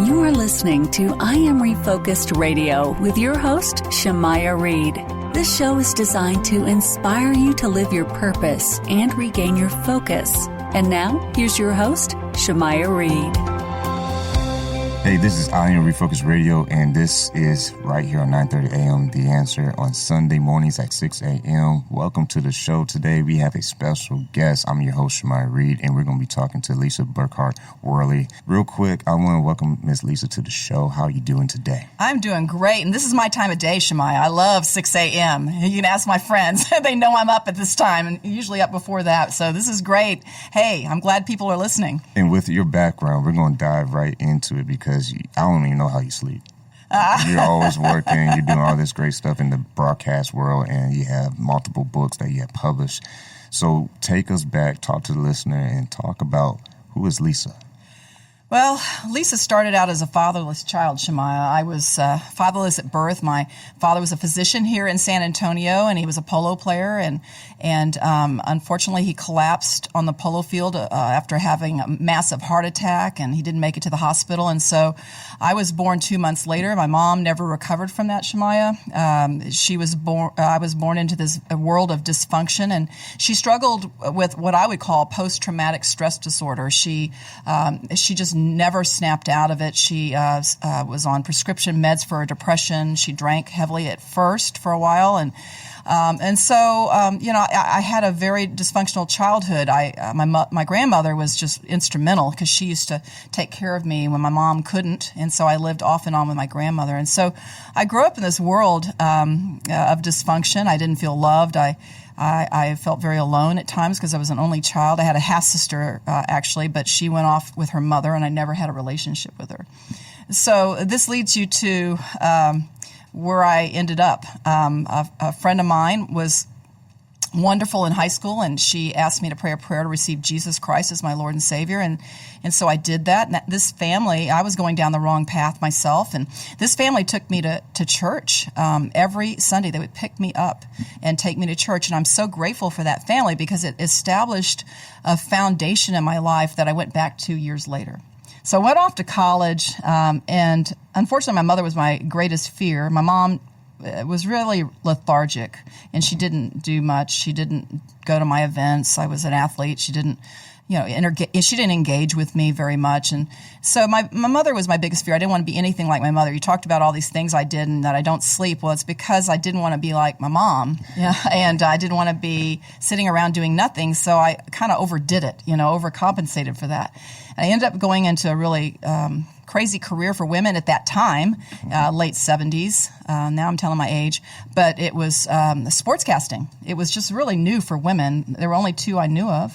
You are listening to I Am Refocused Radio with your host, Shemaiah Reed. This show is designed to inspire you to live your purpose and regain your focus. And now, here's your host, Shemaiah Reed. Hey, this is I Am Refocused Radio, and this is right here on 9:30 a.m. The Answer on Sunday mornings at 6 a.m. Welcome to the show. Today we have a special guest. I'm your host, Shemaiah Reed, and we're going to be talking to Lisa Burkhardt Worley. Real quick, I want to welcome Miss Lisa to the show. How are you doing today? I'm doing great, and this is my time of day, Shemaiah. I love 6 a.m. You can ask my friends. They know I'm up at this time, and usually up before that, so this is great. Hey, I'm glad people are listening. And with your background, we're going to dive right into it because I don't even know how you sleep. You're always working. You're doing all this great stuff in the broadcast world, and you have multiple books that you have published. So take us back, talk to the listener, and talk about who is Lisa. Well, Lisa started out as a fatherless child, Shemaiah. I was fatherless at birth. My father was a physician here in San Antonio, and he was a polo player. And unfortunately, he collapsed on the polo field after having a massive heart attack, and he didn't make it to the hospital. And so I was born 2 months later. My mom never recovered from that, Shemaiah. I was born into this world of dysfunction, and she struggled with what I would call post-traumatic stress disorder. She just never snapped out of it. She was on prescription meds for depression. She drank heavily at first for a while, and so I had a very dysfunctional childhood. My grandmother was just instrumental because she used to take care of me when my mom couldn't, and so I lived off and on with my grandmother. And so I grew up in this world of dysfunction. I didn't feel loved. I felt very alone at times because I was an only child. I had a half-sister, actually, but she went off with her mother, and I never had a relationship with her. So this leads you to where I ended up. A friend of mine was wonderful in high school, and she asked me to pray a prayer to receive Jesus Christ as my Lord and Savior, and so I did that. And this family, I was going down the wrong path myself, and this family took me to church every Sunday. They would pick me up and take me to church, and I'm so grateful for that family because it established a foundation in my life that I went back to years later. So I went off to college, and unfortunately, my mother was my greatest fear. My mom was really lethargic, and she didn't do much. She didn't go to my events. I was an athlete. She didn't, she didn't engage with me very much. And so my mother was my biggest fear. I didn't want to be anything like my mother. You talked about all these things I did and that I don't sleep. Well, it's because I didn't want to be like my mom, and I didn't want to be sitting around doing nothing. So I kind of overdid it, overcompensated for that. I ended up going into a really crazy career for women at that time, late 70s. Now I'm telling my age. But it was sportscasting. It was just really new for women. There were only two I knew of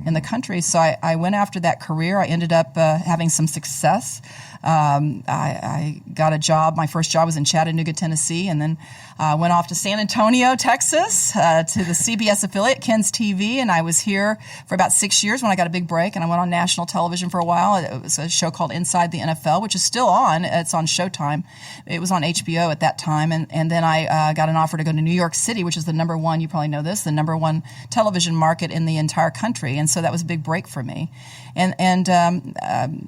in the country. So I went after that career. I ended up having some success. I got a job. My first job was in Chattanooga, Tennessee, and then went off to San Antonio, Texas, to the CBS affiliate, Ken's TV, and I was here for about 6 years when I got a big break, and I went on national television for a while. It was a show called Inside the NFL, which is still on. It's on Showtime. It was on HBO at that time, and then I got an offer to go to New York City, which is the number one, you probably know this, the number one television market in the entire country, and so that was a big break for me.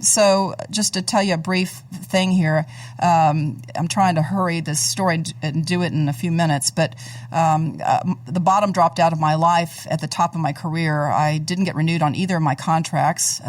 So just to tell you a brief thing here, I'm trying to hurry this story and do it in a few minutes, but the bottom dropped out of my life at the top of my career. I didn't get renewed on either of my contracts.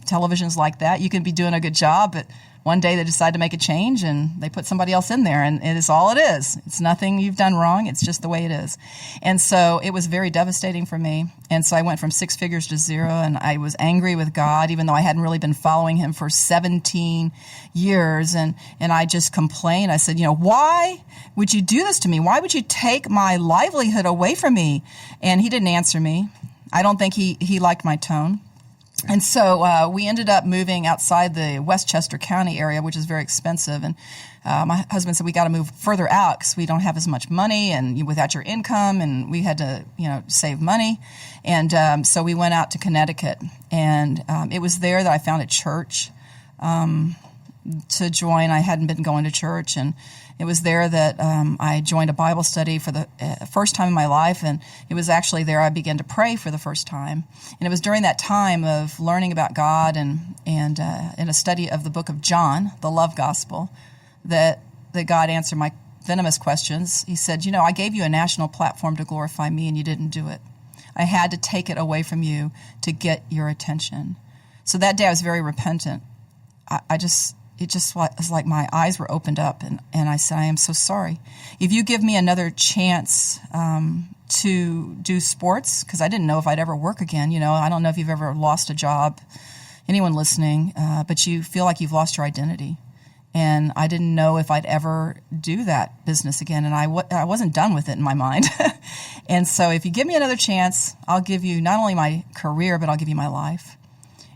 Television's like that. You can be doing a good job, but one day they decide to make a change and they put somebody else in there, and it is all it is. It's nothing you've done wrong. It's just the way it is. And so it was very devastating for me. And so I went from 6 figures to zero, and I was angry with God, even though I hadn't really been following him for 17 years. And I just complained. I said, why would you do this to me? Why would you take my livelihood away from me? And he didn't answer me. I don't think he liked my tone. And so we ended up moving outside the Westchester County area, which is very expensive. And my husband said, we got to move further out because we don't have as much money and without your income. And we had to, save money. And so we went out to Connecticut. And it was there that I found a church. to join. I hadn't been going to church, and it was there that I joined a Bible study for the first time in my life, and it was actually there I began to pray for the first time. And it was during that time of learning about God and in a study of the book of John, the love gospel, that God answered my venomous questions. He said, I gave you a national platform to glorify me, and you didn't do it. I had to take it away from you to get your attention. So that day I was very repentant. It just was like my eyes were opened up, and I said, I am so sorry. If you give me another chance to do sports, because I didn't know if I'd ever work again. I don't know if you've ever lost a job, anyone listening, but you feel like you've lost your identity. And I didn't know if I'd ever do that business again, and I wasn't done with it in my mind. And so if you give me another chance, I'll give you not only my career, but I'll give you my life.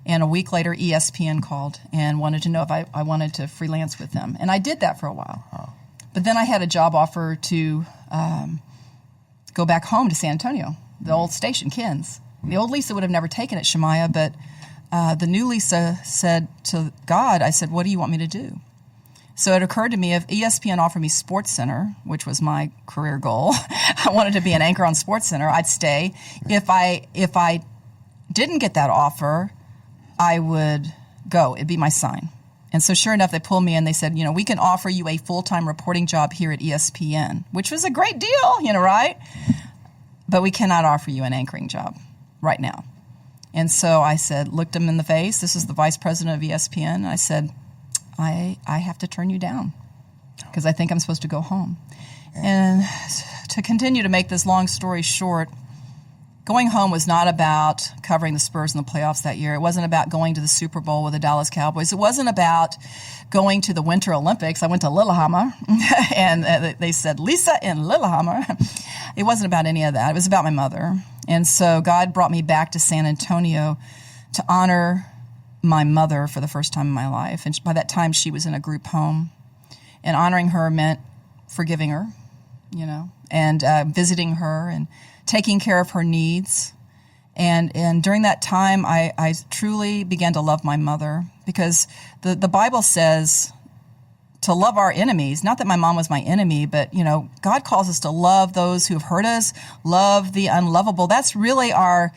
And a week later, ESPN called and wanted to know if I wanted to freelance with them. And I did that for a while. Oh. But then I had a job offer to go back home to San Antonio, the old station, Ken's. The old Lisa would have never taken it, Shemaiah, but the new Lisa said to God, I said, what do you want me to do? So it occurred to me, if ESPN offered me SportsCenter, which was my career goal, I wanted to be an anchor on SportsCenter, I'd stay. If I didn't get that offer, I would go. It'd be my sign. And so sure enough, they pulled me in. They said, we can offer you a full-time reporting job here at ESPN, which was a great deal, right? But we cannot offer you an anchoring job right now. And so I said, looked him in the face. This is the vice president of ESPN. I said, I have to turn you down because I think I'm supposed to go home. And to continue to make this long story short, going home was not about covering the Spurs in the playoffs that year. It wasn't about going to the Super Bowl with the Dallas Cowboys. It wasn't about going to the Winter Olympics. I went to Lillehammer, and they said, Lisa in Lillehammer. It wasn't about any of that. It was about my mother. And so God brought me back to San Antonio to honor my mother for the first time in my life. And by that time, she was in a group home. And honoring her meant forgiving her, and visiting her and taking care of her needs. And during that time, I truly began to love my mother because the Bible says to love our enemies. Not that my mom was my enemy, but, God calls us to love those who have hurt us, love the unlovable. That's really our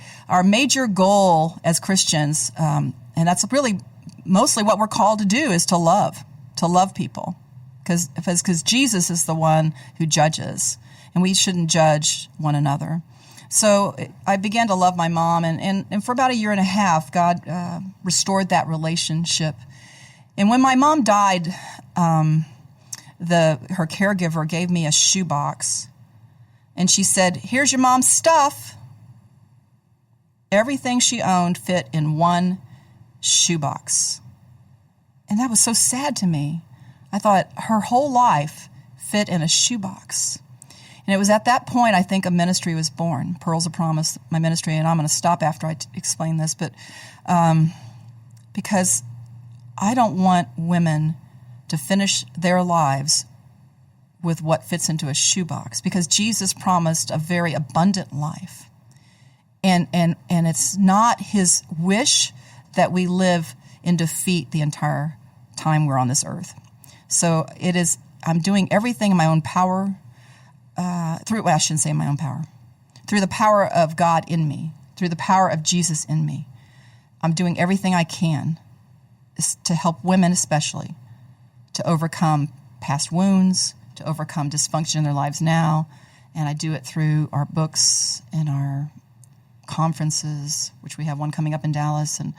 major goal as Christians. And that's really mostly what we're called to do is to love people. Because Jesus is the one who judges, and we shouldn't judge one another. So I began to love my mom, and for about a year and a half, God restored that relationship. And when my mom died, her caregiver gave me a shoebox, and she said, here's your mom's stuff. Everything she owned fit in one shoebox. And that was so sad to me. I thought her whole life fit in a shoebox. And it was at that point, I think, a ministry was born, Pearls of Promise, my ministry. And I'm going to stop after I explain this, but because I don't want women to finish their lives with what fits into a shoebox, because Jesus promised a very abundant life. And it's not his wish that we live in defeat the entire time we're on this earth. So I'm doing everything in my own power, through the power of God in me, through the power of Jesus in me. I'm doing everything I can to help women especially to overcome past wounds, to overcome dysfunction in their lives now. And I do it through our books and our conferences, which we have one coming up in Dallas, and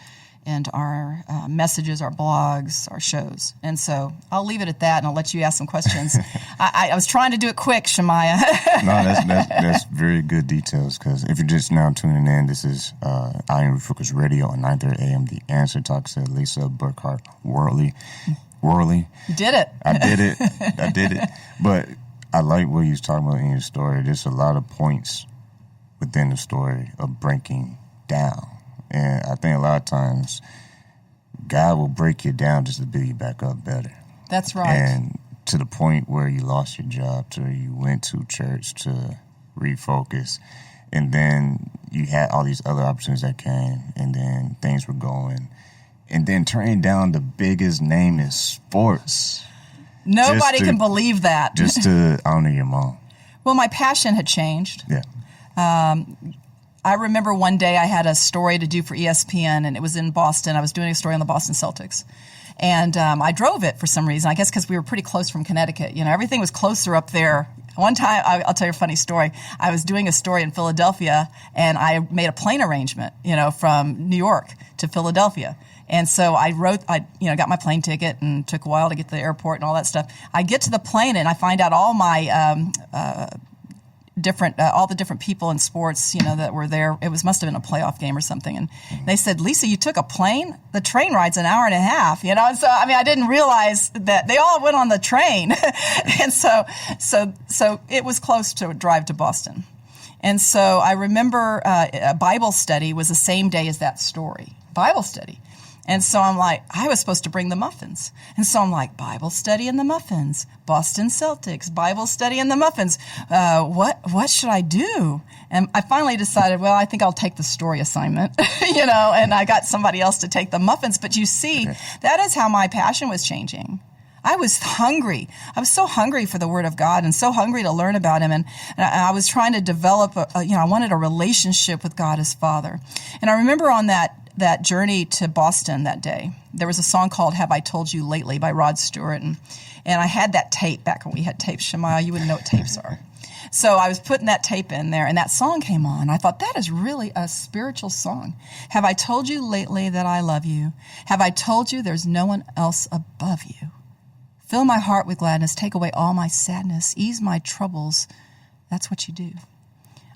our messages, our blogs, our shows. And so I'll leave it at that, and I'll let you ask some questions. I was trying to do it quick, Shemaiah. No, that's very good details, because if you're just now tuning in, this is I Am Refocused Radio on 9:30 a.m. The Answer. Talks to Lisa Burkhardt Worley. You did it. I did it. But I like what you was talking about in your story. There's a lot of points within the story of breaking down. And I think a lot of times God will break you down just to build you back up better. That's right. And to the point where you lost your job, to you went to church to refocus, and then you had all these other opportunities that came, and then things were going, and then turning down the biggest name in sports. Nobody can believe that. Just to honor your mom. Well, my passion had changed. Yeah. I remember one day I had a story to do for ESPN, and it was in Boston. I was doing a story on the Boston Celtics. And I drove it for some reason, I guess because we were pretty close from Connecticut. You know, everything was closer up there. One time, I'll tell you a funny story. I was doing a story in Philadelphia, and I made a plane arrangement, you know, from New York to Philadelphia. And so I got my plane ticket, and took a while to get to the airport and all that stuff. I get to the plane, and I find out all my all the different people in sports, you know, that were there. It must have been a playoff game or something. And they said, "Lisa, you took a plane? The train ride's an hour and a half." You know, and so I mean, I didn't realize that they all went on the train, and so it was close to a drive to Boston. And so I remember a Bible study was the same day as that story. Bible study. And so I'm like, I was supposed to bring the muffins. And so I'm like, Bible study and the muffins, Boston Celtics, Bible study and the muffins. What should I do? And I finally decided, well, I think I'll take the story assignment, you know, and I got somebody else to take the muffins. But you see, that is how my passion was changing. I was hungry. I was so hungry for the Word of God and so hungry to learn about Him. And I was trying to develop, I wanted a relationship with God as Father. And I remember on that journey to Boston that day, there was a song called "Have I Told You Lately" by Rod Stewart. And I had that tape back when we had tapes. Shemaiah, you wouldn't know what tapes are. So I was putting that tape in there, and that song came on. I thought, that is really a spiritual song. Have I told you lately that I love you? Have I told you there's no one else above you? Fill my heart with gladness, take away all my sadness, ease my troubles. That's what you do.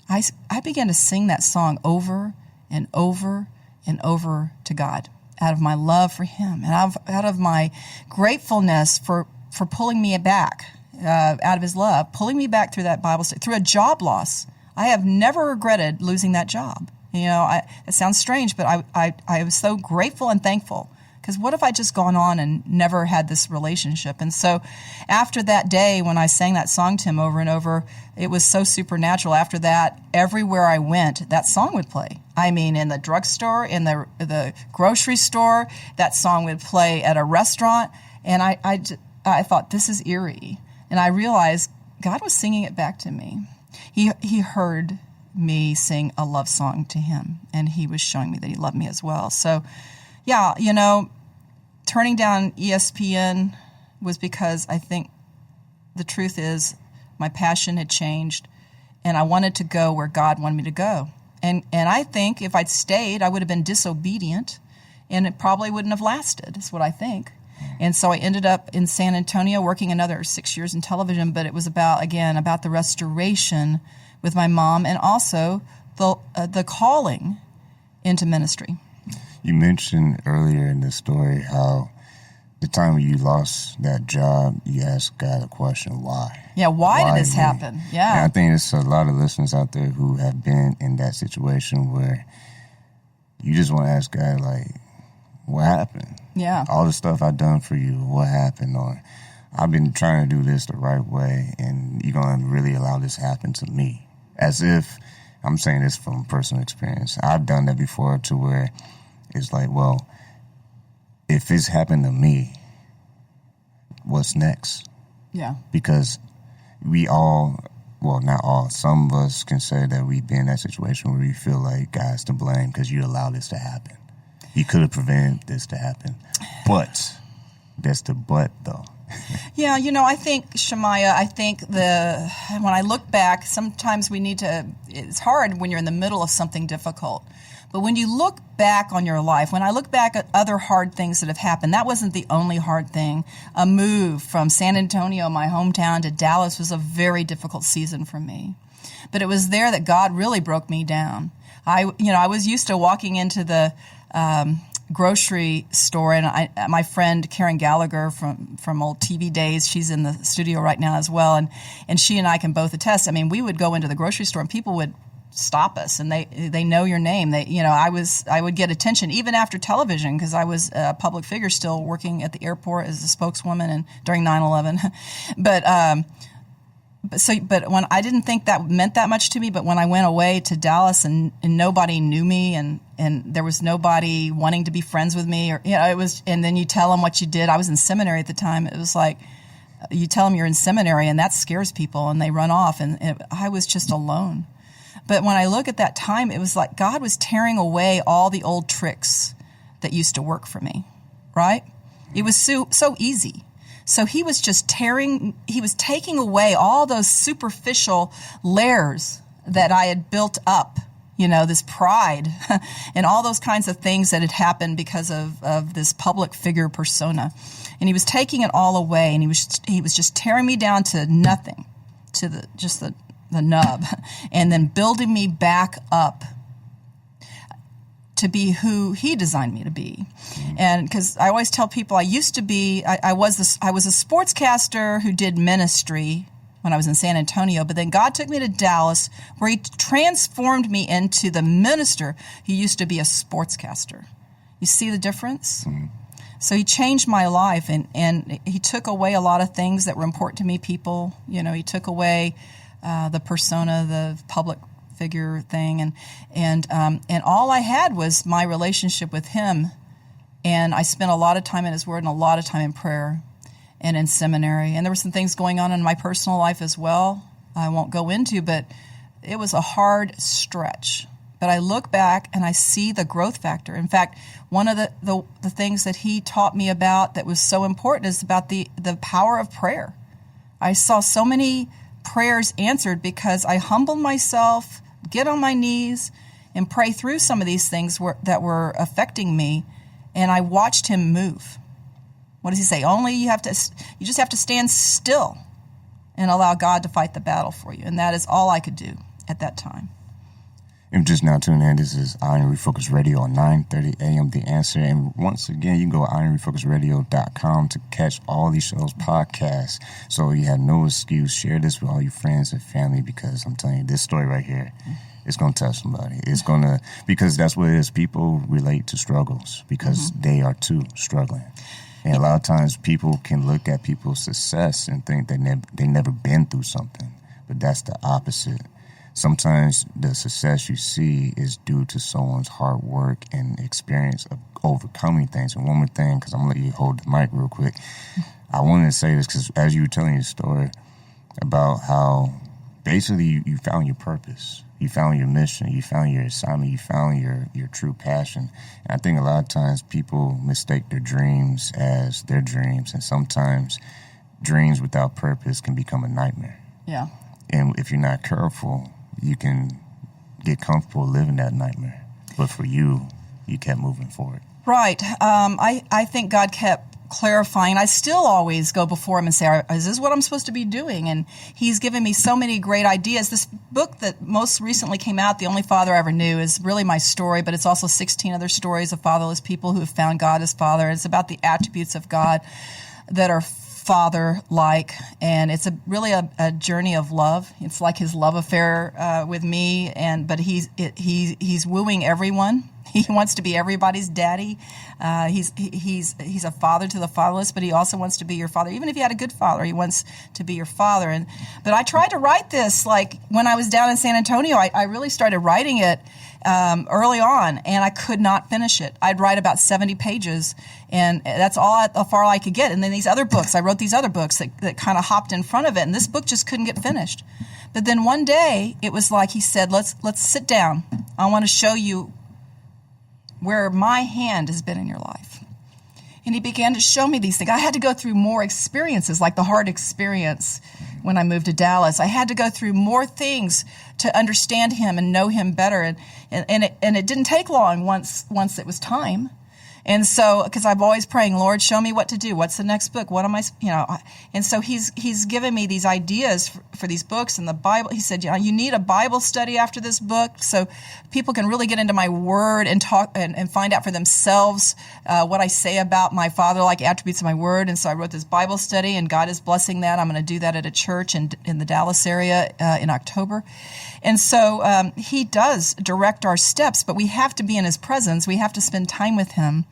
I began to sing that song over and over and over to God, out of my love for Him and out of my gratefulness for pulling me back out of His love, pulling me back through that Bible study, through a job loss. I have never regretted losing that job. You know, it sounds strange, but I was so grateful and thankful. Because what if I just gone on and never had this relationship? And so after that day, when I sang that song to Him over and over, it was so supernatural. After that, everywhere I went, that song would play. I mean, in the drugstore, in the grocery store, that song would play at a restaurant. And I thought, this is eerie. And I realized God was singing it back to me. He heard me sing a love song to Him, and He was showing me that He loved me as well. So, yeah, you know, turning down ESPN was because I think the truth is my passion had changed, and I wanted to go where God wanted me to go. And I think if I'd stayed, I would have been disobedient, and it probably wouldn't have lasted, is what I think. And so I ended up in San Antonio working another 6 years in television, but it was about the restoration with my mom, and also the calling into ministry. You mentioned earlier in the story how the time when you lost that job, you asked God a question, why? Yeah, why did this happen? Yeah. And I think there's a lot of listeners out there who have been in that situation where you just want to ask God, like, what happened? Yeah. All the stuff I've done for you, what happened? Or I've been trying to do this the right way, and you're going to really allow this to happen to me. As if, I'm saying this from personal experience, I've done that before to where it's like, well, if it's happened to me, what's next? Yeah. Because we all, well, not all, some of us can say that we've been in that situation where we feel like God's to blame because you allowed this to happen. You could have prevented this to happen. But, that's the but, though. Yeah, you know, I think, Shemaiah, when I look back, sometimes it's hard when you're in the middle of something difficult. But when you look back on your life, when I look back at other hard things that have happened, that wasn't the only hard thing. A move from San Antonio, my hometown, to Dallas was a very difficult season for me. But it was there that God really broke me down. I was used to walking into the grocery store, and my friend Karen Gallagher from old TV days, she's in the studio right now as well, and she and I can both attest. I mean, we would go into the grocery store and people would stop us, and they know your name. I would get attention even after television because I was a public figure still working at the airport as a spokeswoman and during 9/11. But but when I didn't think that meant that much to me, but when I went away to Dallas and nobody knew me and there was nobody wanting to be friends with me, or it was, and then you tell them what you did. I was in seminary at the time. It was like you tell them you're in seminary, and that scares people, and they run off, and I was just alone. But when I look at that time, it was like God was tearing away all the old tricks that used to work for me, right? It was so easy. So he was taking away all those superficial layers that I had built up, this pride and all those kinds of things that had happened because of this public figure persona. And he was taking it all away, and he was just tearing me down to nothing, to the nub, and then building me back up to be who he designed me to be. And because I always tell people, I was a sportscaster who did ministry when I was in San Antonio, but then God took me to Dallas, where he transformed me into the minister who used to be a sportscaster. You see the difference? Mm-hmm. So he changed my life, and he took away a lot of things that were important to me, people. He took away the persona, the public figure thing, and all I had was my relationship with him, and I spent a lot of time in his word and a lot of time in prayer and in seminary, and there were some things going on in my personal life as well I won't go into, but it was a hard stretch. But I look back and I see the growth factor. In fact, one of the things that he taught me about that was so important is about the power of prayer. I saw so many prayers answered because I humbled myself, get on my knees, and pray through some of these things that were affecting me, and I watched him move. What does he say? You just have to stand still and allow God to fight the battle for you. And that is all I could do at that time. If you're just now tuning in, this is Iron Refocus Radio on 9:30 a.m. The Answer. And once again, you can go to ironrefocusradio.com to catch all these shows, podcasts. So you have no excuse. Share this with all your friends and family, because I'm telling you, this story right here, it's going to touch somebody. It's going to, because that's what it is. People relate to struggles because they are too struggling. And a lot of times people can look at people's success and think that they never been through something. But that's the opposite. Sometimes the success you see is due to someone's hard work and experience of overcoming things. And one more thing, because I'm going to let you hold the mic real quick. I wanted to say this because as you were telling your story about how basically you found your purpose. You found your mission. You found your assignment. You found your true passion. And I think a lot of times people mistake their dreams as their dreams. And sometimes dreams without purpose can become a nightmare. Yeah. And if you're not careful, you can get comfortable living that nightmare. But for you kept moving forward. Right. I think God kept clarifying. I still always go before him and say, is this what I'm supposed to be doing? And he's given me so many great ideas. This book that most recently came out, The Only Father I Ever Knew, is really my story, but it's also 16 other stories of fatherless people who have found God as Father. It's about the attributes of God that are Father-like, and it's really a journey of love. It's like his love affair with me, but he's wooing everyone. He wants to be everybody's daddy. He's a father to the fatherless, but he also wants to be your father. Even if you had a good father, he wants to be your father. But I tried to write this like when I was down in San Antonio. I really started writing it early on, and I could not finish it. I'd write about 70 pages, and that's all far I could get. And then these other books, I wrote these other books that kind of hopped in front of it, and this book just couldn't get finished. But then one day, it was like he said, let's sit down. I want to show you where my hand has been in your life. And he began to show me these things. I had to go through more experiences, like the hard experience when I moved to Dallas. I had to go through more things to understand him and know him better. And it didn't take long once it was time. And so, because I'm always praying, Lord, show me what to do. What's the next book? What am I, And so he's given me these ideas for these books and the Bible. He said, you need a Bible study after this book so people can really get into my word and talk and find out for themselves what I say about my father-like attributes of my word. And so I wrote this Bible study, and God is blessing that. I'm going to do that at a church in the Dallas area in October. And so he does direct our steps, but we have to be in his presence. We have to spend time with him.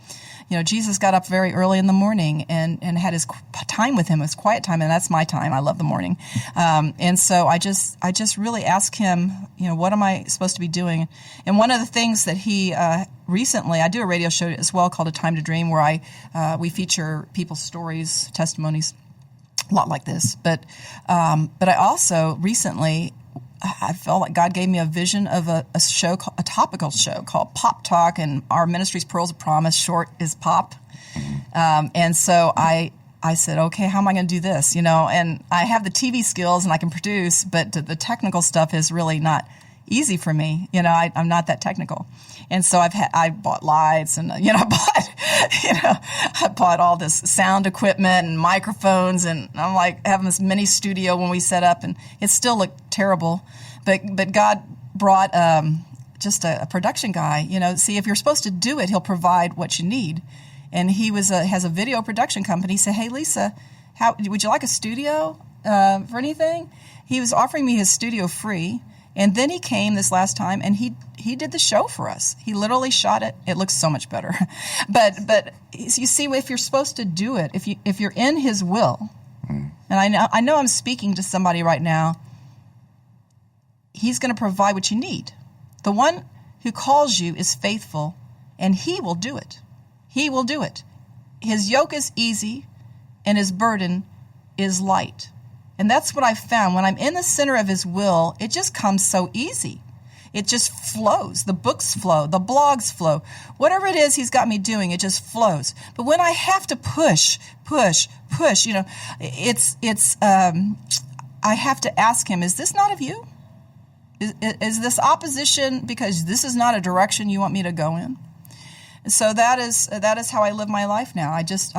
Jesus got up very early in the morning and had his time with him, his quiet time, and that's my time. I love the morning. And so I just really ask him, what am I supposed to be doing? And one of the things that he recently, I do a radio show as well called A Time to Dream, where we feature people's stories, testimonies, a lot like this. But I also recently, I felt like God gave me a vision of a show, a topical show called Pop Talk, and our Ministries Pearls of Promise, short is Pop. And so I said, okay, how am I going to do this? And I have the TV skills and I can produce, but the technical stuff is really not easy for me. I'm not that technical. And so I bought lights and, I bought all this sound equipment and microphones, and I'm like having this mini studio when we set up, and it still looked terrible. But God brought just a production guy. See, if you're supposed to do it, he'll provide what you need. And he has a video production company. He said, hey, Lisa, would you like a studio for anything? He was offering me his studio free. And then he came this last time, and he did the show for us. He literally shot it. It looks so much better. But you see, if you're supposed to do it, if you're in his will, and I know I'm speaking to somebody right now, he's going to provide what you need. The one who calls you is faithful, and he will do it. He will do it. His yoke is easy, and his burden is light. And that's what I found. When I'm in the center of his will, it just comes so easy. It just flows. The books flow. The blogs flow. Whatever it is he's got me doing, it just flows. But when I have to push, I have to ask him, is this not of you? Is this opposition because this is not a direction you want me to go in? So that is how I live my life now. I just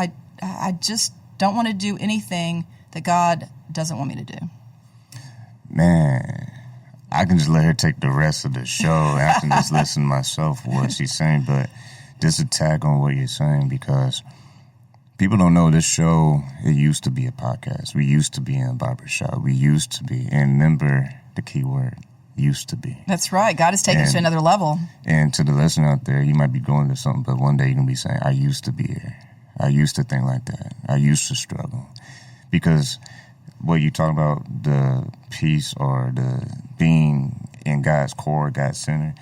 don't want to do anything that God doesn't want me to do. Man, I can just let her take the rest of the show, and I can just listen to myself for what she's saying. But just to tag on what you're saying, because people don't know this show, it used to be a podcast. We used to be in a barbershop. We used to be, and remember the key word, used to be. That's right. God has taken us to another level. And to the listener out there, you might be going to something, but one day you're going to be saying, I used to be here. I used to think like that. I used to struggle. Because what you talk about, the peace or the being in God's core, God's center,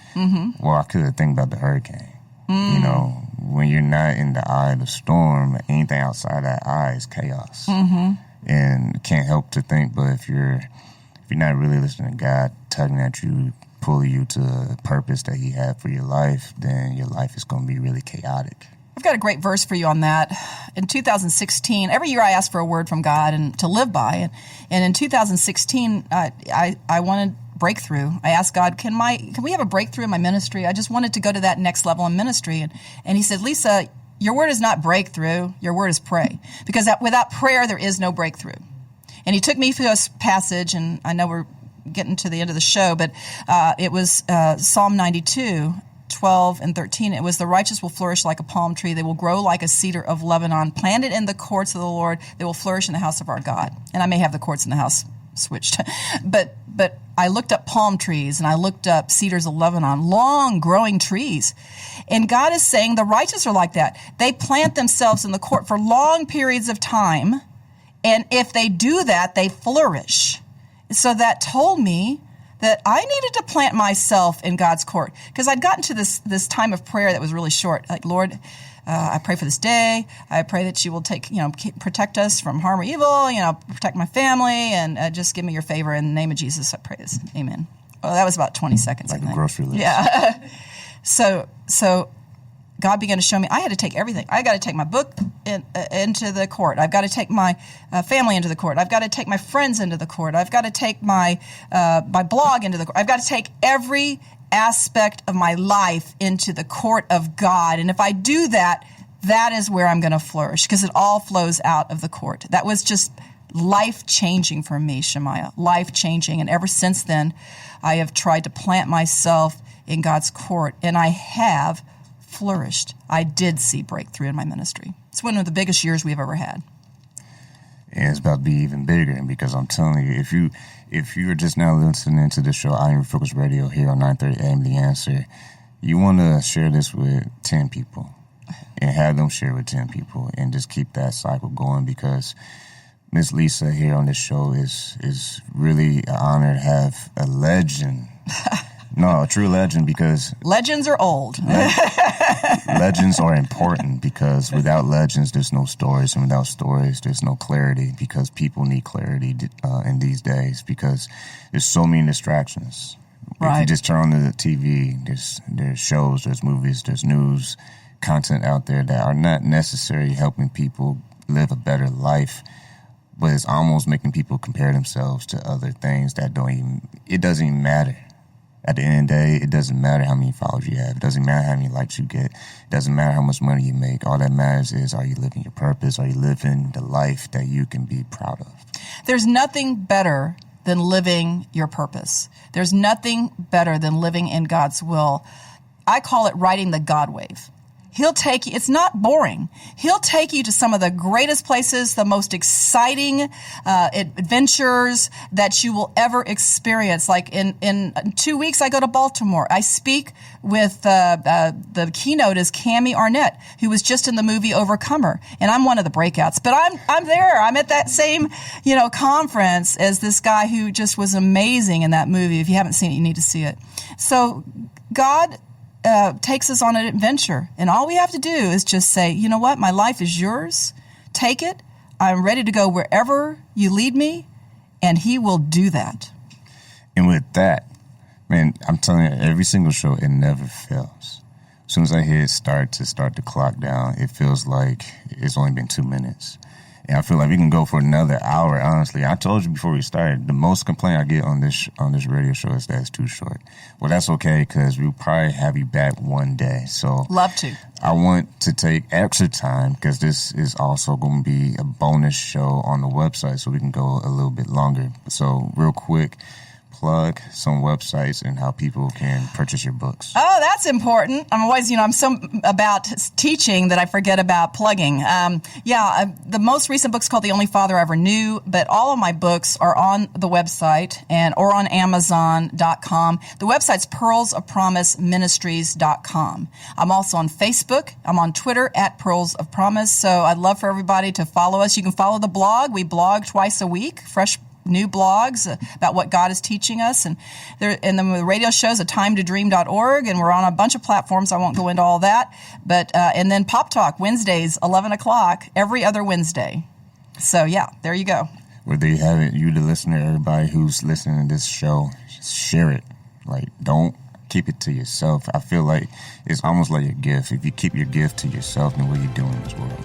well, I could think about the hurricane. When you're not in the eye of the storm, anything outside that eye is chaos. And can't help to think, but if you're not really listening to God tugging at you, pulling you to a purpose that he had for your life, then your life is going to be really chaotic. I've got a great verse for you on that. In 2016, every year I ask for a word from God and to live by. And in 2016, I wanted breakthrough. I asked God, can we have a breakthrough in my ministry? I just wanted to go to that next level in ministry. And he said, Lisa, your word is not breakthrough. Your word is pray. Because without prayer, there is no breakthrough. And he took me through a passage, and I know we're getting to the end of the show, but it was Psalm 92, 12 and 13. It was, the righteous will flourish like a palm tree. They will grow like a cedar of Lebanon, planted in the courts of the Lord. They will flourish in the house of our God. And I may have the courts in the house switched. But I looked up palm trees, and I looked up cedars of Lebanon, long growing trees. And God is saying the righteous are like that. They plant themselves in the court for long periods of time. And if they do that, they flourish. So that told me that I needed to plant myself in God's court, because I'd gotten to this time of prayer that was really short. Like, Lord, I pray for this day. I pray that you will protect us from harm or evil, protect my family, and just give me your favor. In the name of Jesus, I pray this. Amen. Well, that was about 20 seconds. Like a grocery list. Yeah. So God began to show me I had to take everything. I got to take my book into the court. I've got to take my family into the court. I've got to take my friends into the court. I've got to take my blog into the court. I've got to take every aspect of my life into the court of God. And if I do that, that is where I'm going to flourish, because it all flows out of the court. That was just life-changing for me, Shemaiah, life-changing. And ever since then, I have tried to plant myself in God's court, and I have flourished. I did see breakthrough in my ministry. It's one of the biggest years we've ever had. And it's about to be even bigger, because I'm telling you, if you are just now listening to the show, I Am Refocused Radio here on 930 AM The Answer, you want to share this with 10 people. and have them share with 10 people and just keep that cycle going, because Miss Lisa here on this show is really an honor to have a legend. No, a true legend, because legends are old. Legends are important, because without legends, there's no stories, and without stories, there's no clarity, because people need clarity in these days, because there's so many distractions. Right. If you just turn on the TV, there's shows, there's movies, there's news, content out there that are not necessarily helping people live a better life, but it's almost making people compare themselves to other things that it doesn't even matter. At the end of the day, it doesn't matter how many followers you have. It doesn't matter how many likes you get. It doesn't matter how much money you make. All that matters is, are you living your purpose? Are you living the life that you can be proud of? There's nothing better than living your purpose. There's nothing better than living in God's will. I call it riding the God wave. He'll take you, it's not boring. He'll take you to some of the greatest places, the most exciting adventures that you will ever experience. Like in 2 weeks, I go to Baltimore. I speak with, the keynote is Cammie Arnett, who was just in the movie Overcomer. And I'm one of the breakouts, but I'm there. I'm at that same, conference as this guy who just was amazing in that movie. If you haven't seen it, you need to see it. So God takes us on an adventure, and all we have to do is just say, you know what, my life is yours. Take it. I'm ready to go wherever you lead me, and he will do that. And with that, man, I'm telling you, every single show, it never fails. As soon as I hit start the clock down, it feels like it's only been 2 minutes. And I feel like we can go for another hour, honestly. I told you before we started, the most complaint I get on this radio show is that it's too short. Well, that's okay, because we'll probably have you back one day. So love to. I want to take extra time, because this is also going to be a bonus show on the website, so we can go a little bit longer. So real quick, plug some websites and how people can purchase your books. Oh, that's important. I'm always, I'm so about teaching that I forget about plugging. The most recent book's called The Only Father I Ever Knew, but all of my books are on the website or on Amazon.com. The website's pearlsofpromiseministries.com. I'm also on Facebook. I'm on Twitter at Pearls of Promise. So I'd love for everybody to follow us. You can follow the blog. We blog twice a week, fresh new blogs about what God is teaching us. And the radio shows at timetodream.org, and we're on a bunch of platforms. I won't go into all that. But and then Pop Talk, Wednesdays, 11 o'clock, every other Wednesday. So, there you go. Well, there you have it. You, the listener, everybody who's listening to this show, just share it. Like, don't keep it to yourself. I feel like it's almost like a gift. If you keep your gift to yourself, then what are you doing in this world?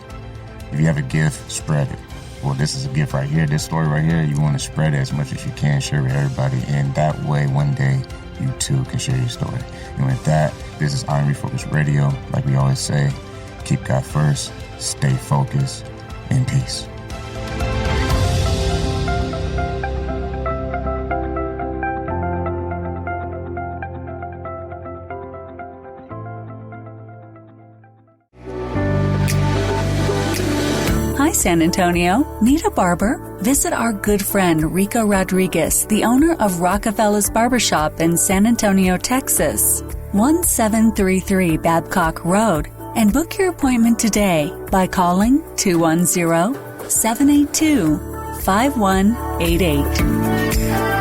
If you have a gift, spread it. Well, this is a gift right here, this story right here, you want to spread it as much as you can, share it with everybody, and that way, one day, you too can share your story. And with that, this is I Am Refocused Radio. Like we always say, keep God first, stay focused, and peace. Hi, San Antonio. Need a barber? Visit our good friend Rico Rodriguez, the owner of Rockafellas Barbershop in San Antonio, Texas, 1733 Babcock Road, and book your appointment today by calling 210-782-5188.